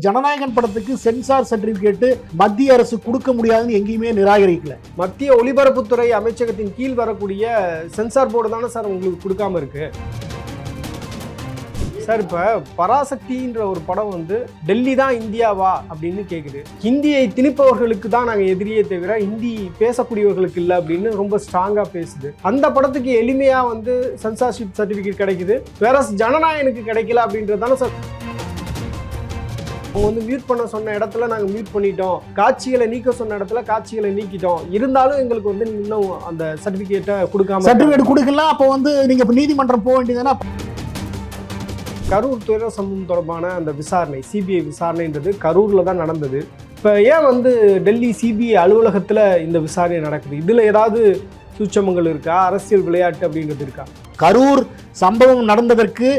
ஜனநாயகன் படத்துக்கு sensor certificate மத்திய அரசு கொடுக்க முடியாதுன்னு எங்கேயுமே நிராகரிக்கல. மத்திய ஒலிபரப்புத்துறை அமைச்சகத்தின் கீழ் வரக்கூடிய சென்சார் போர்டு தானே சார் உங்களுக்கு கொடுக்காம இருக்கு சார். இப்போ பராசக்தின்ற ஒரு படம் வந்து டெல்லி தான் இந்தியாவா அப்படின்னு கேட்குது. ஹிந்தியை திணிப்பவர்களுக்கு தான் நாங்கள் எதிரியே தவிர ஹிந்தி பேசக்கூடியவர்களுக்கு இல்லை அப்படின்னு ரொம்ப ஸ்ட்ராங்காக பேசுது. அந்த படத்துக்கு எளிமையாக வந்து சென்சார்ஷிப் சர்டிஃபிகேட் கிடைக்குது, வேற ஜனநாயகனுக்கு கிடைக்கல அப்படின்றது தானே சார். அவங்க வந்து மியூட் பண்ண சொன்ன இடத்துல நாங்கள் மியூட் பண்ணிட்டோம், காட்சிகளை நீக்க சொன்ன இடத்துல காட்சிகளை நீக்கிட்டோம், இருந்தாலும் எங்களுக்கு வந்து இன்னும் அந்த சர்டிஃபிகேட்டை கொடுக்காம சர்டிஃபிகேட் கொடுக்கலாம். அப்போ வந்து நீங்கள் நீதிமன்றம் போக வேண்டியதுன்னா. கரூர் துயர சம்பவம் தொடர்பான அந்த விசாரணை, சிபிஐ விசாரணைன்றது கரூரில் தான் நடந்தது. இப்போ ஏன் வந்து டெல்லி சிபிஐ அலுவலகத்தில் இந்த விசாரணை நடக்குது? இதில் ஏதாவது சூட்சமங்கள் இருக்கா, அரசியல் விளையாட்டு அப்படின்றது இருக்கா? கரூர் சம்பவம் நடந்ததற்கு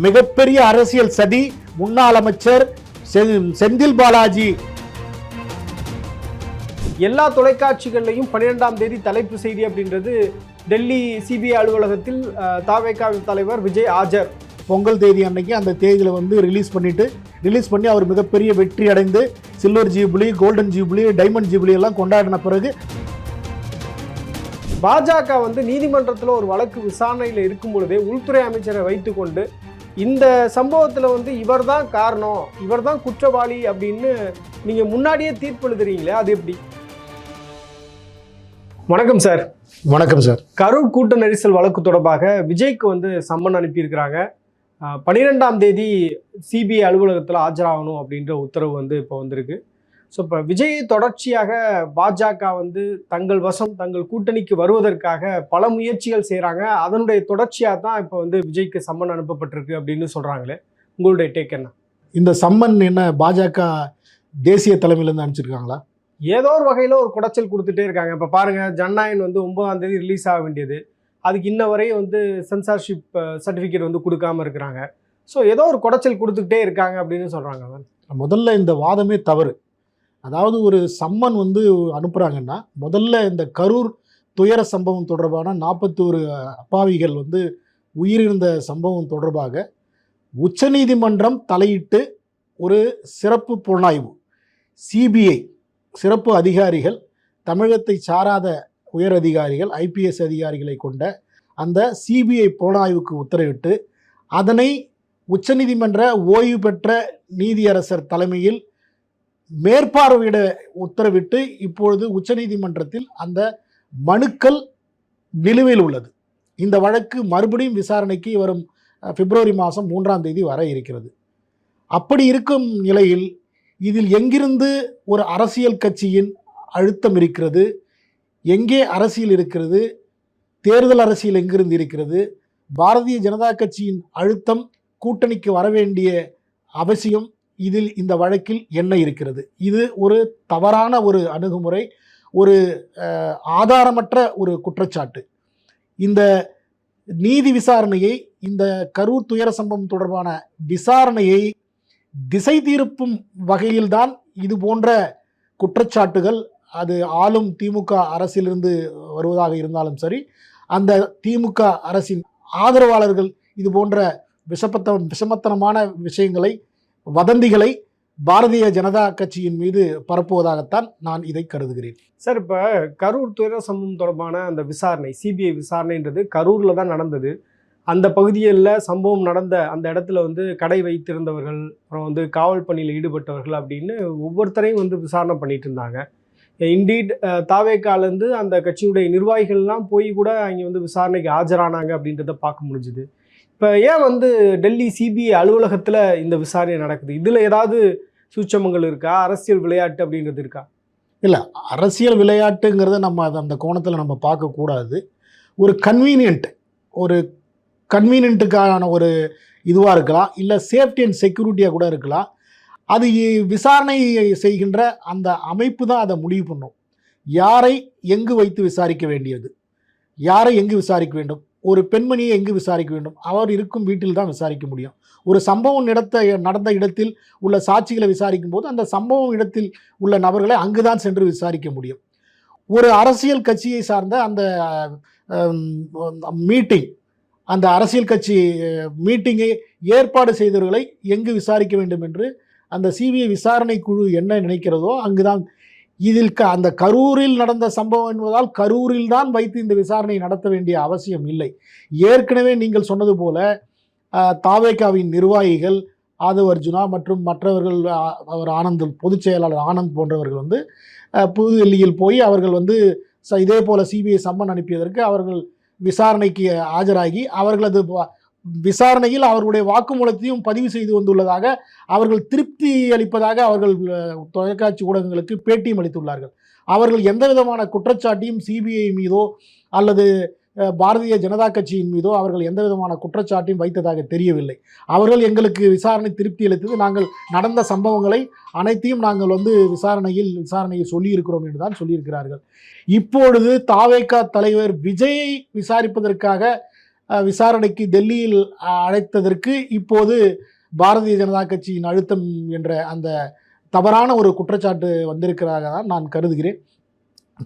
மிகப்பெரிய அரசியல் சதி முன்னாள் அமைச்சர் செந்தில் பாலாஜி. எல்லா தொலைக்காட்சிகள்லையும் 12ஆம் தேதி தலைப்பு செய்தி அப்படின்றது டெல்லி சிபிஐ அலுவலகத்தில் தாவேகா தலைவர் விஜய் ஆஜர். பொங்கல் தேதி அன்னைக்கு அந்த தேதியில் வந்து ரிலீஸ் பண்ணி அவர் மிகப்பெரிய வெற்றி அடைந்து silver jubilee, golden jubilee, diamond jubilee எல்லாம் கொண்டாடின பிறகு பாஜக வந்து நீதிமன்றத்தில் ஒரு வழக்கு விசாரணையில் இருக்கும் பொழுதே உள்துறை அமைச்சரை வைத்துக்கொண்டு இந்த சம்பவத்தில் வந்து இவர் தான் காரணம், இவர் தான் குற்றவாளி அப்படின்னு நீங்கள் முன்னாடியே தீர்ப்பு எழுதுறீங்களே, அது எப்படி? வணக்கம் சார். வணக்கம் சார். கரூர் கூட்ட நெரிசல் வழக்கு தொடர்பாக விஜய்க்கு வந்து சம்மன் அனுப்பியிருக்கிறாங்க. 12ஆம் தேதி சிபிஐ அலுவலகத்தில் ஆஜராகணும் அப்படின்ற உத்தரவு வந்து இப்போ வந்திருக்கு. ஸோ இப்போ விஜய் தொடர்ச்சியாக பாஜக வந்து தங்கள் வசம், தங்கள் கூட்டணிக்கு வருவதற்காக பல முயற்சிகள் செய்கிறாங்க. அதனுடைய தொடர்ச்சியாக தான் இப்போ வந்து விஜய்க்கு சம்மன் அனுப்பப்பட்டிருக்கு அப்படின்னு சொல்கிறாங்களே, உங்களுடைய டேக் என்ன? இந்த சம்மன் என்ன பாஜக தேசிய தலைமையிலேருந்து அனுப்பிச்சிருக்காங்களா? ஏதோ ஒரு வகையில் ஒரு குடைச்சல் கொடுத்துட்டே இருக்காங்க. இப்போ பாருங்கள், ஜனநாயகன் வந்து 9ஆம் தேதி ரிலீஸ் ஆக வேண்டியது, அதுக்கு இன்ன வரையும் வந்து சென்சார்ஷிப் சர்டிஃபிகேட் வந்து கொடுக்காம இருக்கிறாங்க. ஸோ ஏதோ ஒரு குடைச்சல் கொடுத்துக்கிட்டே இருக்காங்க அப்படின்னு சொல்கிறாங்க. முதல்ல இந்த வாதமே தவறு. அதாவது ஒரு சம்மன் வந்து அனுப்புகிறாங்கன்னா முதல்ல இந்த கரூர் துயர சம்பவம் தொடர்பான 41 அப்பாவிகள் வந்து உயிரிழந்த சம்பவம் தொடர்பாக உச்சநீதிமன்றம் தலையிட்டு ஒரு சிறப்பு புலனாய்வு, சிபிஐ சிறப்பு அதிகாரிகள், தமிழகத்தை சாராத உயர் அதிகாரிகள், ஐபிஎஸ் அதிகாரிகளை கொண்ட அந்த சிபிஐ புலனாய்வுக்கு உத்தரவிட்டு அதனை உச்சநீதிமன்ற ஓய்வு பெற்ற நீதியரசர் தலைமையில் மேற்பார்வையிட உத்தரவிட்டு இப்பொழுது உச்சநீதிமன்றத்தில் அந்த மனுக்கள் நிலுவையில் உள்ளது. இந்த வழக்கு மறுபடியும் விசாரணைக்கு வரும் பிப்ரவரி மாதம் 3ஆம் தேதி வர இருக்கிறது. அப்படி இருக்கும் நிலையில் இதில் எங்கிருந்து ஒரு அரசியல் கட்சியின் அழுத்தம் இருக்கிறது, எங்கே அரசியல் இருக்கிறது, தேர்தல் அரசியல் எங்கிருந்து இருக்கிறது, பாரதிய ஜனதா கட்சியின் அழுத்தம் கூட்டணிக்கு வர வேண்டிய அவசியம் இதில் இந்த வழக்கில் என்ன இருக்கிறது? இது ஒரு தவறான ஒரு அணுகுமுறை, ஒரு ஆதாரமற்ற ஒரு குற்றச்சாட்டு. இந்த நீதி விசாரணையை, இந்த கரூர் துயர சம்பவம் தொடர்பான விசாரணையை திசை திருப்பும் வகையில்தான் இது போன்ற குற்றச்சாட்டுகள், அது ஆளும் திமுக அரசிலிருந்து வருவதாக இருந்தாலும் சரி, அந்த திமுக அரசின் ஆதரவாளர்கள் இது போன்ற விஷமத்தனமான விஷயங்களை, வதந்திகளை பாரதிய ஜனதா கட்சியின் மீது பரப்புவதாகத்தான் நான் இதை கருதுகிறேன். சார், இப்போ கரூர் துயர சம்பவம் தொடர்பான அந்த விசாரணை, சிபிஐ விசாரணைன்றது கரூரில் தான் நடந்தது. அந்த பகுதியில் சம்பவம் நடந்த அந்த இடத்துல வந்து கடை வைத்திருந்தவர்கள், அப்புறம் வந்து காவல் பணியில் ஈடுபட்டவர்கள் அப்படின்னு ஒவ்வொருத்தரையும் வந்து விசாரணை பண்ணிட்டு இருந்தாங்க. இண்டீட் தாவேக்காலேருந்து அந்த கட்சியுடைய நிர்வாகிகள்லாம் போய் கூட அங்கே வந்து விசாரணைக்கு ஆஜரானாங்க அப்படின்றத பார்க்க முடிஞ்சுது. இப்போ ஏன் வந்து டெல்லி சிபிஐ அலுவலகத்தில் இந்த விசாரணை நடக்குது? இதில் ஏதாவது சூட்சமங்கள் இருக்கா, அரசியல் விளையாட்டு அப்படின்றது இருக்கா? இல்லை, அரசியல் விளையாட்டுங்கிறத நம்ம அந்த கோணத்தில் நம்ம பார்க்கக்கூடாது. ஒரு கன்வீனியன்ட்டுக்கான ஒரு இதுவாக இருக்கலாம், இல்லை சேஃப்டி அண்ட் செக்யூரிட்டியாக கூட இருக்கலாம். அது விசாரணை செய்கின்ற அந்த அமைப்பு தான் அதை முடிவு பண்ணும். யாரை எங்கு வைத்து விசாரிக்க வேண்டியது, யாரை எங்கு விசாரிக்க வேண்டும், ஒரு பெண்மணியை எங்கு விசாரிக்க வேண்டும், அவர் இருக்கும் வீட்டில் தான் விசாரிக்க முடியும். ஒரு சம்பவம் நடந்த இடத்தில் உள்ள சாட்சிகளை விசாரிக்கும் போது அந்த சம்பவம் இடத்தில் உள்ள நபர்களை அங்குதான் சென்று விசாரிக்க முடியும். ஒரு அரசியல் கட்சியை சார்ந்த அந்த மீட்டிங், அந்த அரசியல் கட்சி மீட்டிங்கை ஏற்பாடு செய்தவர்களை எங்கு விசாரிக்க வேண்டும் என்று அந்த சிபிஐ விசாரணை குழு என்ன நினைக்கிறதோ அங்குதான் இதில் அந்த கரூரில் நடந்த சம்பவம் என்பதால் கரூரில் தான் வைத்து இந்த விசாரணை நடத்த வேண்டிய அவசியம் இல்லை. ஏற்கனவே நீங்கள் சொன்னது போல தாவேகாவின் நிர்வாகிகள் ஆதவ் அர்ஜுனா மற்றும் மற்றவர்கள், அவர் ஆனந்த் பொதுச் செயலாளர் ஆனந்த் போன்றவர்கள் வந்து புதுதில்லியில் போய் அவர்கள் வந்து இதே போல சிபிஐ சம்மன் அனுப்பியதற்கு அவர்கள் விசாரணைக்கு ஆஜராகி அவர்களது விசாரணையில் அவர்களுடைய வாக்குமூலத்தையும் பதிவு செய்து வந்துள்ளதாக அவர்கள் திருப்தி அளிப்பதாக அவர்கள் தொலைக்காட்சி ஊடகங்களுக்கு பேட்டியும் அளித்துள்ளார்கள். அவர்கள் எந்த விதமான குற்றச்சாட்டையும் சிபிஐ மீதோ அல்லது பாரதிய ஜனதா கட்சியின் மீதோ அவர்கள் எந்த விதமான குற்றச்சாட்டையும் வைத்ததாக தெரியவில்லை. அவர்கள் எங்களுக்கு விசாரணை திருப்தி அளித்தது, நாங்கள் நடந்த சம்பவங்களை அனைத்தையும் நாங்கள் வந்து விசாரணையை சொல்லியிருக்கிறோம் என்று தான் சொல்லியிருக்கிறார்கள். இப்பொழுது தாவேகா தலைவர் விஜயை விசாரிப்பதற்காக விசாரணைக்கு டெல்லியில் அழைத்ததற்கு இப்போது பாரதிய ஜனதா கட்சியின் அழுத்தம் என்ற அந்த தவறான ஒரு குற்றச்சாட்டு வந்திருக்கிறதாக தான் நான் கருதுகிறேன்.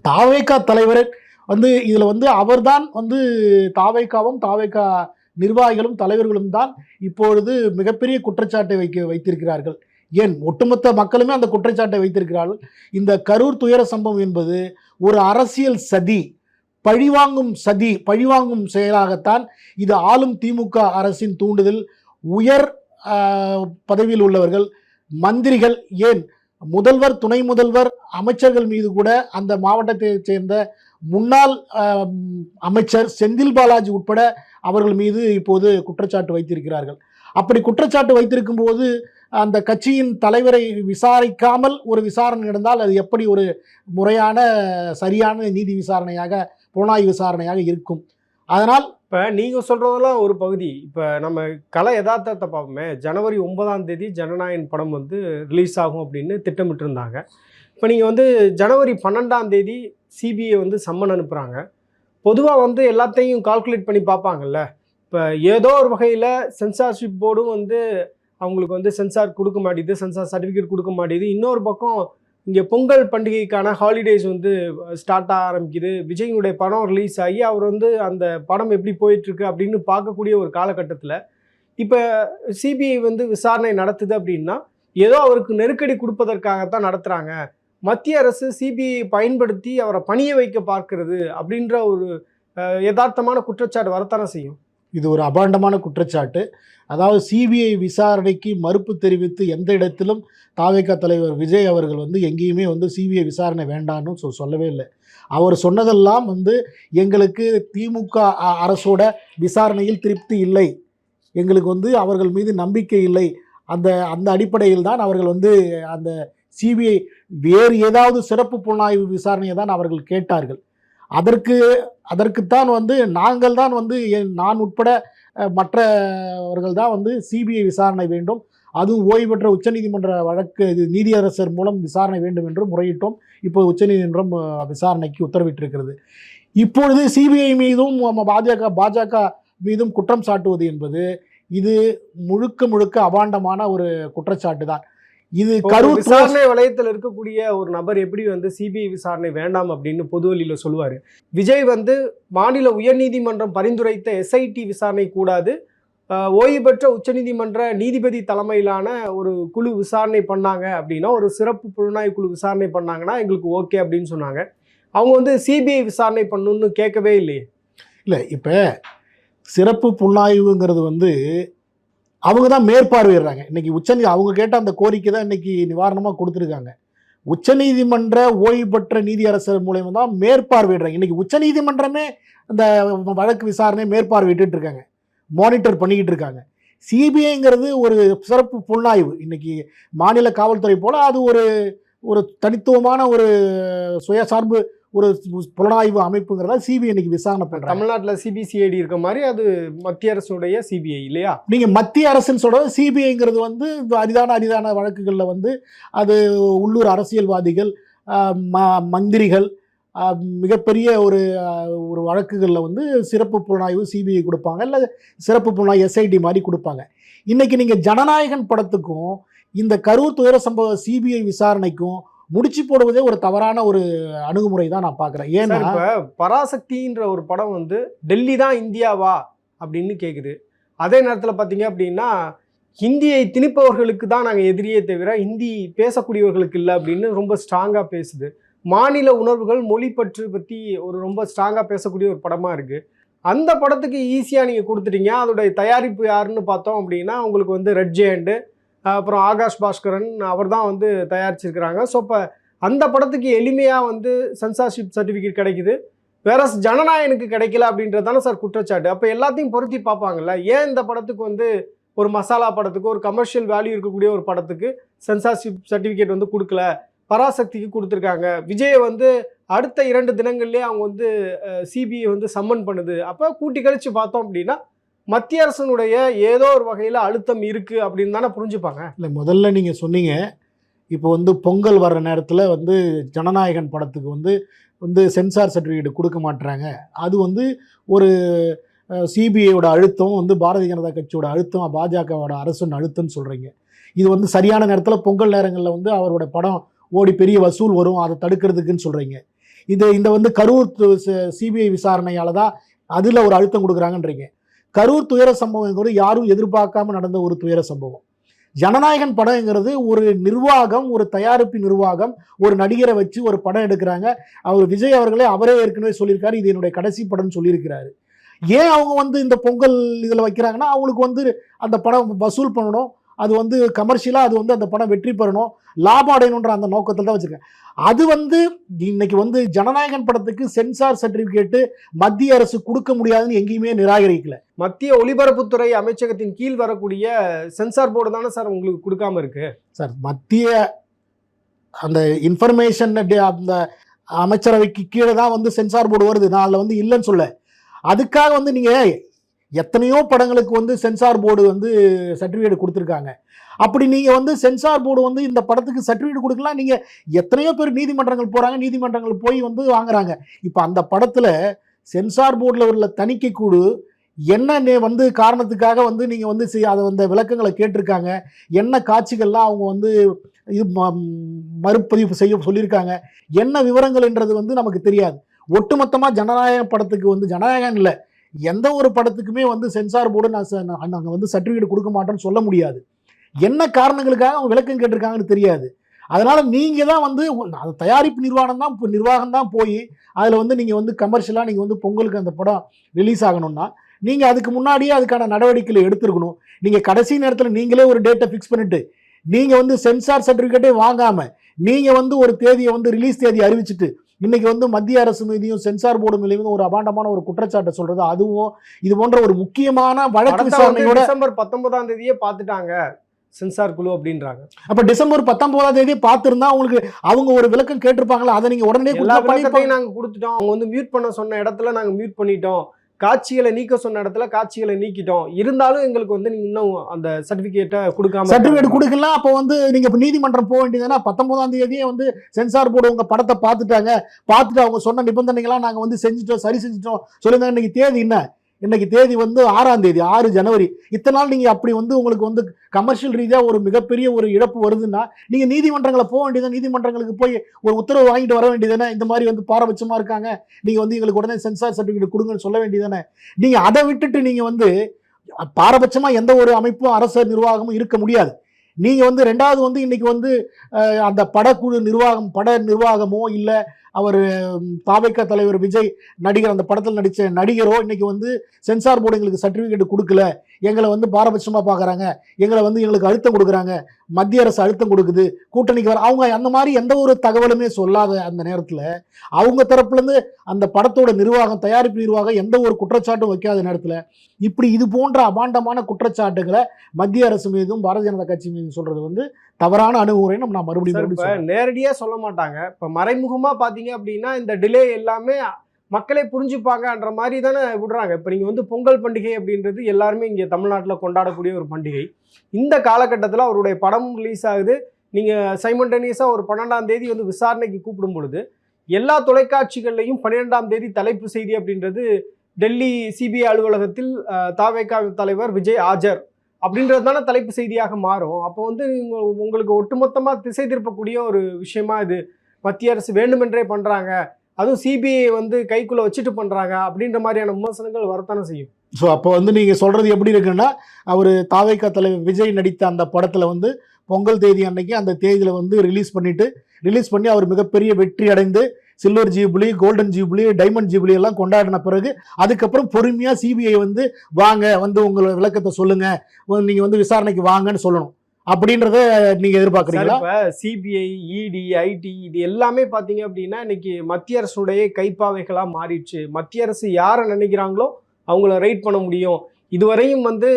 தாவேகா தலைவர் வந்து இதில் வந்து அவர்தான் வந்து தாவேகாவும் தாவேகா நிர்வாகிகளும் தலைவர்களும் தான் இப்பொழுது மிகப்பெரிய குற்றச்சாட்டை வைத்திருக்கிறார்கள். ஏன் ஒட்டுமொத்த மக்களுமே அந்த குற்றச்சாட்டை வைத்திருக்கிறார்கள். இந்த கரூர் துயர சம்பவம் என்பது ஒரு அரசியல் சதி, பழிவாங்கும் செயலாகத்தான் இது ஆளும் திமுக அரசின் தூண்டுதல். உயர் பதவியில் உள்ளவர்கள், மந்திரிகள், ஏன் முதல்வர், துணை முதல்வர், அமைச்சர்கள் மீது கூட அந்த மாவட்டத்தை சேர்ந்த முன்னாள் அமைச்சர் செந்தில் பாலாஜி உட்பட அவர்கள் மீது இப்போது குற்றச்சாட்டு வைத்திருக்கிறார்கள். அப்படி குற்றச்சாட்டு வைத்திருக்கும் போது அந்த கட்சியின் தலைவரை விசாரிக்காமல் ஒரு விசாரணை நடந்தால் அது எப்படி ஒரு முறையான சரியான நீதி விசாரணையாக, புலனாய்வு விசாரணையாக இருக்கும்? அதனால் இப்போ நீங்கள் சொல்கிறதெல்லாம் ஒரு பகுதி. இப்போ நம்ம கலை யதார்த்தத்தை பார்ப்போமே, ஜனவரி 9ஆம் தேதி ஜனநாயகன் படம் வந்து ரிலீஸ் ஆகும் அப்படின்னு திட்டமிட்டு இருந்தாங்க. இப்போ நீங்கள் வந்து ஜனவரி 12ஆம் தேதி சிபிஐ வந்து சம்மன் அனுப்புகிறாங்க. பொதுவாக வந்து எல்லாத்தையும் கால்குலேட் பண்ணி பார்ப்பாங்கல்ல. இப்போ ஏதோ ஒரு வகையில் சென்சார்ஷிப் போர்டும் வந்து அவங்களுக்கு வந்து சென்சார் கொடுக்க மாட்டேது, சென்சார் சர்டிஃபிகேட் கொடுக்க மாட்டேது. இன்னொரு பக்கம் இங்கே பொங்கல் பண்டிகைக்கான ஹாலிடேஸ் வந்து ஸ்டார்ட் ஆரம்பிக்குது. விஜயினுடைய படம் ரிலீஸ் ஆகி அவர் வந்து அந்த படம் எப்படி போயிட்டுருக்கு அப்படின்னு பார்க்கக்கூடிய ஒரு காலகட்டத்தில் இப்போ சிபிஐ வந்து விசாரணை நடத்துது அப்படின்னா ஏதோ அவருக்கு நெருக்கடி கொடுப்பதற்காகத்தான் நடத்துகிறாங்க. மத்திய அரசு சிபிஐ பயன்படுத்தி அவரை பணிய வைக்க பார்க்கிறது அப்படின்ற ஒரு யதார்த்தமான குற்றச்சாட்டு வரத்தானே செய்யும். இது ஒரு அபாண்டமான குற்றச்சாட்டு. அதாவது சிபிஐ விசாரணைக்கு மறுப்பு தெரிவித்து எந்த இடத்திலும் தாவேகா தலைவர் விஜய் அவர்கள் வந்து எங்கேயுமே வந்து சிபிஐ விசாரணை வேண்டான்னு சொல்லவே இல்லை. அவர் சொன்னதெல்லாம் வந்து எங்களுக்கு திமுக அரசோட விசாரணையில் திருப்தி இல்லை, எங்களுக்கு வந்து அவர்கள் மீது நம்பிக்கை இல்லை, அந்த அடிப்படையில் தான் அவர்கள் வந்து அந்த சிபிஐ வேறு ஏதாவது சிறப்பு புலனாய்வு விசாரணையை தான் அவர்கள் கேட்டார்கள். அதற்குத்தான் வந்து நாங்கள் தான் வந்து நான் உட்பட மற்றவர்கள் தான் வந்து சிபிஐ விசாரணை வேண்டும், அதுவும் ஓய்வு பெற்ற உச்சநீதிமன்ற வழக்கு நீதியரசர் மூலம் விசாரணை வேண்டும் என்று முறையிட்டோம். இப்போ உச்சநீதிமன்றம் விசாரணைக்கு உத்தரவிட்டிருக்கிறது. இப்பொழுது சிபிஐ மீதும் பாஜக மீதும் குற்றம் சாட்டுவது என்பது இது முழுக்க அபாண்டமான ஒரு குற்றச்சாட்டு தான். இது கரூர் விசாரணை வளையத்தில் இருக்கக்கூடிய ஒரு நபர் எப்படி வந்து சிபிஐ விசாரணை வேண்டாம் அப்படின்னு பொதுவெளியில் சொல்லுவார். விஜய் வந்து மாநில உயர்நீதிமன்றம் பரிந்துரைத்த எஸ்ஐடி விசாரணை கூடாது, ஓய்வு பெற்ற உச்சநீதிமன்ற நீதிபதி தலைமையிலான ஒரு குழு விசாரணை பண்ணாங்க அப்படின்னா, ஒரு சிறப்பு புலனாய்வு குழு விசாரணை பண்ணாங்கன்னா எங்களுக்கு ஓகே அப்படின்னு சொன்னாங்க. அவங்க வந்து சிபிஐ விசாரணை பண்ணணும்னு கேட்கவே இல்லையே. இல்லை, இப்போ சிறப்பு புலனாய்வுங்கிறது வந்து அவங்க தான் மேற்பார்வையிடுறாங்க. இன்னைக்கு அவங்க கேட்ட அந்த கோரிக்கை தான் இன்னைக்கு நிவாரணமாக கொடுத்துருக்காங்க. உச்சநீதிமன்ற ஓய்வு பெற்ற நீதியரசர் மூலயமா தான் மேற்பார்வையிடுறாங்க. இன்னைக்கு உச்சநீதிமன்றமே அந்த வழக்கு விசாரணை மேற்பார்வையிட்டு இருக்காங்க, மானிட்டர் பண்ணிக்கிட்டு இருக்காங்க. சிபிஐங்கிறது ஒரு சிறப்பு புலனாய்வு. இன்னைக்கு மாநில காவல்துறை போல அது ஒரு தனித்துவமான ஒரு சுயசார்பு ஒரு புலனாய்வு அமைப்புங்கிறதா சிபிஐ இன்னைக்கு விசாரணை பண்றாங்க. தமிழ்நாட்டில் சிபிசிஐடி இருக்க மாதிரி அது மத்திய அரசுடைய சிபிஐ இல்லையா? நீங்க மத்திய அரசுன்னு சொல்றது, சிபிஐங்கிறது வந்து அரிதான வழக்குகளில் வந்து அது உள்ளூர் அரசியல்வாதிகள், மந்திரிகள், மிகப்பெரிய ஒரு வழக்குகளில் வந்து சிறப்பு புலனாய்வு சிபிஐ கொடுப்பாங்க, இல்லை சிறப்பு புலனாய்வு எஸ்ஐடி மாதிரி கொடுப்பாங்க. இன்னைக்கு நீங்க ஜனநாயகன் படத்துக்கும் இந்த கரூர் துயர சம்பவ சிபிஐ விசாரணைக்கும் முடிச்சு போடுவதே ஒரு தவறான ஒரு அணுகுமுறை தான் நான் பார்க்குறேன். ஏன்னா இப்போ பராசக்தின்ற ஒரு படம் வந்து டெல்லி தான் இந்தியாவா அப்படின்னு கேட்குது. அதே நேரத்தில் பார்த்தீங்க அப்படின்னா ஹிந்தியை திணிப்பவர்களுக்கு தான் நாங்கள் எதிரியே தவிர ஹிந்தி பேசக்கூடியவர்களுக்கு இல்லை அப்படின்னு ரொம்ப ஸ்ட்ராங்காக பேசுது. மாநில உணர்வுகள் மொழி பற்றி ஒரு ரொம்ப ஸ்ட்ராங்காக பேசக்கூடிய ஒரு படமாக இருக்குது. அந்த படத்துக்கு ஈஸியாக நீங்கள் கொடுத்துட்டீங்க. அதோடைய தயாரிப்பு யாருன்னு பார்த்தோம் அப்படின்னா உங்களுக்கு வந்து ரெட் ஜெயண்ட், அப்புறம் ஆகாஷ் பாஸ்கரன் அவர் தான் வந்து தயாரிச்சிருக்கிறாங்க. ஸோ இப்போ அந்த படத்துக்கு எளிமையாக வந்து சென்சார்ஷிப் சர்டிஃபிகேட் கிடைக்குது. வேற ஜனநாயகனுக்கு கிடைக்கல அப்படின்றது தானே சார் குற்றச்சாட்டு. அப்போ எல்லாத்தையும் பொருத்தி பார்ப்பாங்கல்ல. ஏன் இந்த படத்துக்கு வந்து ஒரு மசாலா படத்துக்கு, ஒரு கமர்ஷியல் வேல்யூ இருக்கக்கூடிய ஒரு படத்துக்கு சென்சார்ஷிப் சர்டிஃபிகேட் வந்து கொடுக்கல, பராசக்திக்கு கொடுத்துருக்காங்க. விஜயை வந்து அடுத்த 2 தினங்கள்லேயே அவங்க வந்து சிபிஐ வந்து சம்மன் பண்ணுது. அப்போ கூட்டி கழிச்சு பார்த்தோம் அப்படின்னா மத்திய அரசனுடைய ஏதோ ஒரு வகையில் அழுத்தம் இருக்குது அப்படின்னு தானே புரிஞ்சுப்பாங்க. இல்லை, முதல்ல நீங்கள் சொன்னீங்க இப்போ வந்து பொங்கல் வர்ற நேரத்தில் வந்து ஜனநாயகன் படத்துக்கு வந்து வந்து சென்சார் சர்டிஃபிகேட் கொடுக்க மாட்டுறாங்க. அது வந்து ஒரு சிபிஐயோட அழுத்தம், வந்து பாரதிய ஜனதா கட்சியோட அழுத்தம், பாஜகவோட அரசின் அழுத்தம்னு சொல்கிறீங்க. இது வந்து சரியான நேரத்தில் பொங்கல் நேரங்களில் வந்து அவரோட படம் ஓடி பெரிய வசூல் வரும், அதை தடுக்கிறதுக்குன்னு சொல்கிறீங்க. இந்த வந்து கரூர் சிபிஐ விசாரணையால் தான் அதில் ஒரு அழுத்தம் கொடுக்குறாங்கன்றீங்க. கரூர் துயர சம்பவங்கிறது யாரும் எதிர்பார்க்காம நடந்த ஒரு துயர சம்பவம். ஜனநாயகன் படம்ங்கிறது ஒரு நிர்வாகம், ஒரு தயாரிப்பு நிர்வாகம் ஒரு நடிகரை வச்சு ஒரு படம் எடுக்கிறாங்க. அவர் விஜய் அவர்களே அவரே ஏற்கனவே சொல்லியிருக்காரு, இது என்னுடைய கடைசி படம்னு சொல்லியிருக்கிறாரு. ஏன் அவங்க வந்து இந்த பொங்கல் இதில் வைக்கிறாங்கன்னா அவங்களுக்கு வந்து அந்த படம் வசூல் பண்ணணும், அது வந்து கமர்ஷியலாக அது வந்து அந்த படம் வெற்றி பெறணும், லாபம் அடையணுன்ற அந்த நோக்கத்தில் தான் வச்சுருக்கேன். அது வந்து இன்னைக்கு வந்து ஜனநாயகன் படத்துக்கு சென்சார் சர்டிஃபிகேட்டு மத்திய அரசு கொடுக்க முடியாதுன்னு எங்கேயுமே நிராகரிக்கல. மத்திய ஒலிபரப்புத்துறை அமைச்சகத்தின் கீழ் வரக்கூடிய சென்சார் போர்டு தானே சார் உங்களுக்கு கொடுக்காம இருக்கு சார். மத்திய அந்த இன்ஃபர்மேஷன் அந்த அமைச்சரவைக்கு கீழே தான் வந்து சென்சார் போர்டு வருது. நான் அதில் வந்து இல்லைன்னு சொல்ல. அதுக்காக வந்து நீங்கள் எத்தனையோ படங்களுக்கு வந்து சென்சார் போர்டு வந்து சர்டிஃபிகேட் கொடுத்துருக்காங்க. அப்படி நீங்கள் வந்து சென்சார் போர்டு வந்து இந்த படத்துக்கு சர்டிஃபிகேட் கொடுக்கலாம். நீங்கள் எத்தனையோ பேர் நீதிமன்றங்கள் போகிறாங்க, நீதிமன்றங்கள் போய் வந்து வாங்குறாங்க. இப்போ அந்த படத்தில் சென்சார் போர்டில் உள்ள தணிக்கை குழு என்ன வந்து காரணத்துக்காக வந்து நீங்கள் வந்து அதை வந்து விளக்கங்களை கேட்டிருக்காங்க, என்ன காட்சிகள்லாம் அவங்க வந்து இது மறுபதிவு செய்ய சொல்லியிருக்காங்க, என்ன விவரங்கள்ன்றது வந்து நமக்கு தெரியாது. ஒட்டுமொத்தமாக ஜனநாயகம் படத்துக்கு வந்து ஜனநாயகம் இல்லை, எந்த ஒரு படத்துக்குமே வந்து சென்சார் போர்டு நாங்கள் வந்து சர்டிஃபிகேட் கொடுக்க மாட்டோம்னு சொல்ல முடியாது. என்ன காரணங்களுக்காக அவங்க விளக்கம் கேட்டிருக்காங்கன்னு தெரியாது. அதனால் நீங்கள் தான் வந்து அது தயாரிப்பு நிர்வாகம் தான் போய் அதில் வந்து நீங்கள் வந்து கமர்ஷியலாக நீங்கள் வந்து பொங்கலுக்கு அந்த படம் ரிலீஸ் ஆகணும்னா நீங்கள் அதுக்கு முன்னாடியே அதுக்கான நடவடிக்கைகளை எடுத்துருக்கணும். நீங்கள் கடைசி நேரத்தில் நீங்களே ஒரு டேட்டை ஃபிக்ஸ் பண்ணிவிட்டு நீங்கள் வந்து சென்சார் சர்டிஃபிகேட்டே வாங்காமல் நீங்கள் வந்து ஒரு தேதியை வந்து ரிலீஸ் தேதி அறிவிச்சிட்டு இன்னைக்கு வந்து மத்திய அரசு மீதியும் சென்சார் போர்டு மீதும் ஒரு அபாண்டமான ஒரு குற்றச்சாட்டை சொல்றது, அதுவும் இது போன்ற ஒரு முக்கியமான வழக்கு விசாரணையோட டிசம்பர் 19ஆம் தேதியே பார்த்துட்டாங்க சென்சார் குழு அப்படின்றாங்க. அப்ப டிசம்பர் 19ஆம் தேதி பார்த்திருந்தா உங்களுக்கு அவங்க ஒரு விளக்கம் கேட்டிருப்பாங்களா? அதை நீங்க உடனே நாங்க கொடுத்துட்டோம். அவங்க வந்து மியூட் பண்ண சொன்ன இடத்துல நாங்க மியூட் பண்ணிட்டோம், காட்சிகளை நீக்க சொன்ன இடத்துல காட்சிகளை நீக்கிட்டோம், இருந்தாலும் எங்களுக்கு வந்து நீங்க இன்னும் அந்த சர்டிபிகேட்டை கொடுக்காம சர்டிபிகேட் கொடுக்கலாம். அப்போ வந்து நீங்க நீதிமன்றம் போக வேண்டியதுன்னா 19ஆம் தேதியே வந்து சென்சார் போர்டு உங்க படத்தை பார்த்துட்டு அவங்க சொன்ன நிபந்தனைகளாம் நாங்க வந்து செஞ்சுட்டோம், சரி செஞ்சுட்டோம் சொல்லுங்க. இன்னைக்கு தேதி என்ன? இன்னைக்கு தேதி வந்து 6ஆம் தேதி, 6 ஜனவரி. இத்தனை நாள் நீங்க அப்படி வந்து உங்களுக்கு வந்து கமர்ஷியல் ரீதியா ஒரு மிகப்பெரிய ஒரு இழப்பு வருதுன்னா நீங்க நீதிமன்றங்களை போக வேண்டியது, நீதிமன்றங்களுக்கு போய் ஒரு உத்தரவு வாங்கிட்டு வர வேண்டியதானே. இந்த மாதிரி வந்து பாரபட்சமா இருக்காங்க, நீங்க வந்து எங்களுக்கு உடனே சென்சார் சர்டிஃபிகேட் கொடுங்கன்னு சொல்ல வேண்டியதானே. நீங்க அதை விட்டுட்டு நீங்க வந்து பாரபட்சமா எந்த ஒரு அமைப்பும் அரசு நிர்வாகமும் இருக்க முடியாது. நீங்க வந்து ரெண்டாவது வந்து இன்னைக்கு வந்து அந்த பட நிர்வாகமோ இல்லை அவர் தாவேகா தலைவர் விஜய் நடிகர் அந்த படத்தில் நடித்த நடிகரோ இன்னைக்கு வந்து சென்சார் போர்டு எங்களுக்கு சர்டிஃபிகேட் கொடுக்கல, எங்களை வந்து பாரபட்சமாக பார்க்குறாங்க, எங்களுக்கு அழுத்தம் கொடுக்குறாங்க, மத்திய அரசு அழுத்தம் கொடுக்குது, கூட்டணிக்கு வர அவங்க அந்த மாதிரி எந்த ஒரு தகவலுமே சொல்லாத அந்த நேரத்தில் அவங்க தரப்புலேருந்து அந்த படத்தோட நிர்வாகம், தயாரிப்பு நிர்வாகம் எந்த ஒரு குற்றச்சாட்டும் வைக்காத நேரத்தில் இப்படி இது போன்ற அபாண்டமான குற்றச்சாட்டுகளை மத்திய அரசு மீதும் பாரதிய ஜனதா கட்சி மீதும் சொல்றது வந்து தவறான அணுகுமுறைன்னு நான் மறுபடியும் நேரடியாக சொல்ல மாட்டாங்க. இப்போ மறைமுகமாக பார்த்தீங்க அப்படின்னா இந்த டிலே எல்லாமே மக்களே புரிஞ்சுப்பாங்கன்ற மாதிரி தானே விடுறாங்க. இப்போ நீங்கள் வந்து பொங்கல் பண்டிகை அப்படின்றது எல்லாருமே இங்கே தமிழ்நாட்டில் கொண்டாடக்கூடிய ஒரு பண்டிகை. இந்த காலகட்டத்தில் அவருடைய படம் ரிலீஸ் ஆகுது, நீங்கள் சைமல்டேனியஸாக ஒரு 12ஆம் தேதி வந்து விசாரணைக்கு கூப்பிடும் பொழுது எல்லா தொலைக்காட்சிகள்லையும் 12ஆம் தேதி தலைப்பு செய்தி அப்படின்றது டெல்லி சிபிஐ அலுவலகத்தில் தாவேகா தலைவர் விஜய் ஆஜர் அப்படின்றது தானே தலைப்பு செய்தியாக மாறும். அப்போ வந்து உங்களுக்கு ஒட்டுமொத்தமாக திசை திருப்பக்கூடிய ஒரு விஷயமா இது மத்திய அரசு வேண்டுமென்றே பண்ணுறாங்க, அதுவும் சிபிஐ வந்து கைக்குள்ளே வச்சுட்டு பண்ணுறாங்க அப்படின்ற மாதிரியான விமர்சனங்கள் வரத்தானே செய்யும். ஸோ அப்போ வந்து நீங்கள் சொல்கிறது எப்படி இருக்குன்னா, அவர் தாவேகா தலைவர் விஜய் நடித்த அந்த படத்தில் வந்து பொங்கல் தேதி அன்னைக்கு அந்த தேதியில் வந்து ரிலீஸ் பண்ணி அவர் மிகப்பெரிய வெற்றி அடைந்து silver jubilee, golden jubilee, diamond jubilee எல்லாம் கொண்டாடின பிறகு அதுக்கப்புறம் பொறுமையாக சிபிஐ வந்து வாங்க வந்து உங்களோட விளக்கத்தை சொல்லுங்க, நீங்கள் வந்து விசாரணைக்கு வாங்கன்னு சொல்லணும் அப்படின்றத நீங்கள் எதிர்பார்க்குறீங்களா? இப்போ சிபிஐ, இடி, ஐடி இது எல்லாமே பார்த்தீங்க அப்படின்னா இன்னைக்கு மத்திய அரசுடைய கைப்பாவைகளாக மாறிடுச்சு. மத்திய அரசு யாரை நினைக்கிறாங்களோ அவங்கள ரைட் பண்ண முடியும். இதுவரையும் வந்து